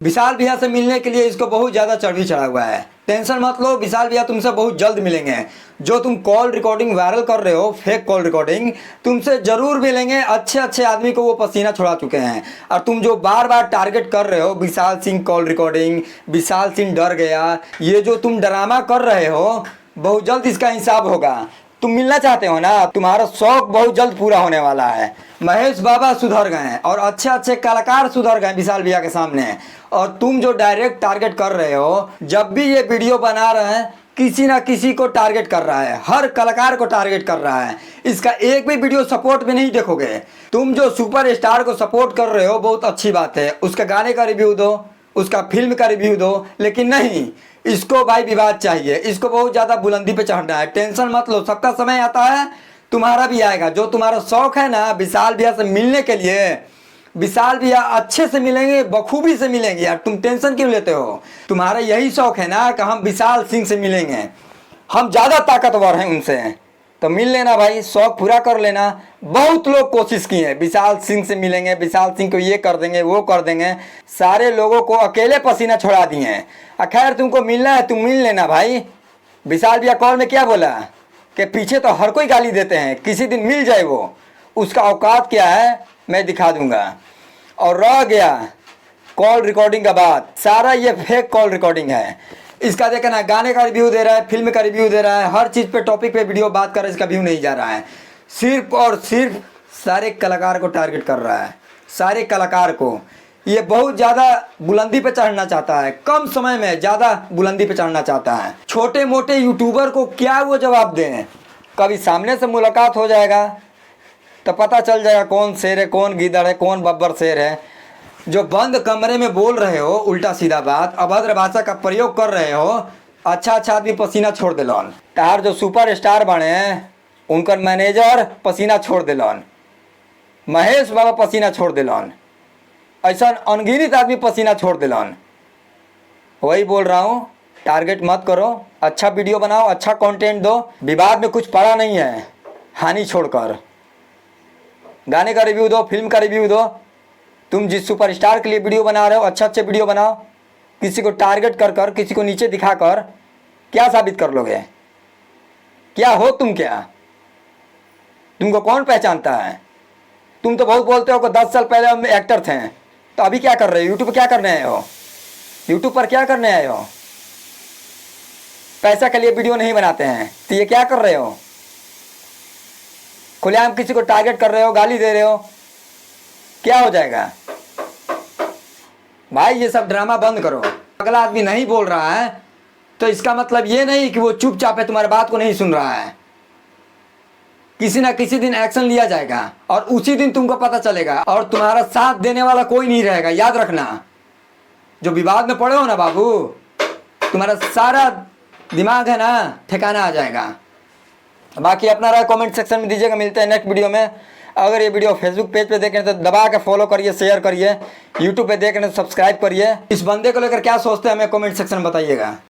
विशाल भैया से मिलने के लिए इसको बहुत ज़्यादा चर्बी चढ़ा हुआ है। टेंशन मत लो, विशाल भैया तुमसे बहुत जल्द मिलेंगे। जो तुम कॉल रिकॉर्डिंग वायरल कर रहे हो, फेक कॉल रिकॉर्डिंग, तुमसे ज़रूर मिलेंगे। अच्छे अच्छे आदमी को वो पसीना छुड़ा चुके हैं। और तुम जो बार बार टारगेट कर रहे हो, विशाल सिंह कॉल रिकॉर्डिंग, विशाल सिंह डर गया, ये जो तुम ड्रामा कर रहे हो, बहुत जल्द इसका हिसाब होगा। तुम मिलना चाहते हो ना, तुम्हारा शौक बहुत जल्द पूरा होने वाला है। महेश बाबा सुधर गए और अच्छे अच्छे कलाकार सुधर गए विशाल भैया के सामने। और तुम जो डायरेक्ट टारगेट कर रहे हो, जब भी ये वीडियो बना रहे हैं, किसी ना किसी को टारगेट कर रहा है, हर कलाकार को टारगेट कर रहा है। इसका एक भी वीडियो सपोर्ट में नहीं देखोगे। तुम जो सुपर स्टार को सपोर्ट कर रहे हो, बहुत अच्छी बात है, उसका गाने का रिव्यू दो, उसका फिल्म का रिव्यू दो, लेकिन नहीं, इसको भाई विवाद चाहिए, इसको बहुत ज़्यादा बुलंदी पे चढ़ना है। टेंशन मत लो, सबका समय आता है, तुम्हारा भी आएगा। जो तुम्हारा शौक है ना विशाल भैया से मिलने के लिए, विशाल भैया अच्छे से मिलेंगे, बखूबी से मिलेंगे। यार तुम टेंशन क्यों लेते हो? तुम्हारा यही शौक है ना कि हम विशाल सिंह से मिलेंगे, हम ज़्यादा ताकतवर हैं उनसे, तो मिल लेना भाई, शौक पूरा कर लेना। बहुत लोग कोशिश किए हैं, विशाल सिंह से मिलेंगे, विशाल सिंह को ये कर देंगे, वो कर देंगे, सारे लोगों को अकेले पसीना छोड़ा दिए हैं। खैर तुमको मिलना है, तुम मिल लेना भाई। विशाल भैया कॉल में क्या बोला कि पीछे तो हर कोई गाली देते हैं, किसी दिन मिल जाए वो, उसका औकात क्या है मैं दिखा दूंगा। और रह गया कॉल रिकॉर्डिंग का बात, सारा ये फेक कॉल रिकॉर्डिंग है। इसका देखना, गाने का रिव्यू दे रहा है, फिल्म का रिव्यू दे रहा है, हर चीज़ पे टॉपिक पे वीडियो बात कर रहा है, इसका व्यू नहीं जा रहा है। सिर्फ और सिर्फ सारे कलाकार को टारगेट कर रहा है, सारे कलाकार को। ये बहुत ज़्यादा बुलंदी पे चढ़ना चाहता है, कम समय में ज़्यादा बुलंदी पे चढ़ना चाहता है। छोटे मोटे यूट्यूबर को क्या वो जवाब दें? कभी सामने से मुलाकात हो जाएगा तो पता चल जाएगा कौन शेर है, कौन गीदड़ है, कौन बब्बर शेर है। जो बंद कमरे में बोल रहे हो उल्टा सीधा बात, अभद्र भाषा का प्रयोग कर रहे हो, अच्छा अच्छा आदमी पसीना छोड़ दिलन। तार जो सुपर स्टार बने हैं, उनकर मैनेजर पसीना छोड़ दिलन, महेश बाबा पसीना छोड़ दिलन, ऐसा अनगिनत आदमी पसीना छोड़ दिलन। वही बोल रहा हूँ, टारगेट मत करो, अच्छा वीडियो बनाओ, अच्छा कंटेंट दो, विवाद में कुछ पड़ा नहीं है। हानि छोड़कर गाने का रिव्यू दो, फिल्म का रिव्यू दो। तुम जिस सुपरस्टार के लिए वीडियो बना रहे हो, अच्छे अच्छे वीडियो बनाओ। किसी को टारगेट कर कर, किसी को नीचे दिखाकर क्या साबित कर लोगे? क्या हो तुम? क्या तुमको कौन पहचानता है? तुम तो बहुत बोलते हो कि 10 साल पहले हम एक्टर थे, तो अभी क्या कर रहे हो? यूट्यूब पर क्या करने आए हो? यूट्यूब पर क्या करने आए हो? पैसा के लिए वीडियो नहीं बनाते हैं, तो ये क्या कर रहे हो? खुलेआम किसी को टारगेट कर रहे हो, गाली दे रहे हो, क्या हो जाएगा भाई? ये सब ड्रामा बंद करो। अगला आदमी नहीं बोल रहा है तो इसका मतलब ये नहीं कि वो चुपचाप है, तुम्हारी बात को नहीं सुन रहा है। किसी ना किसी दिन एक्शन लिया जाएगा और उसी दिन तुमको पता चलेगा, और तुम्हारा साथ देने वाला कोई नहीं रहेगा। याद रखना, जो विवाद में पड़े हो ना बाबू, तुम्हारा सारा दिमाग है ना ठिकाना आ जाएगा। बाकी अपना राय कमेंट सेक्शन में दीजिएगा। मिलते हैं नेक्स्ट वीडियो में। अगर ये वीडियो फेसबुक पेज पे देख रहे हैं तो दबा के फॉलो करिए, शेयर करिए। यूट्यूब पे देख रहे हैं तो सब्सक्राइब करिए। इस बंदे को लेकर क्या सोचते हैं हमें कमेंट सेक्शन में बताइएगा।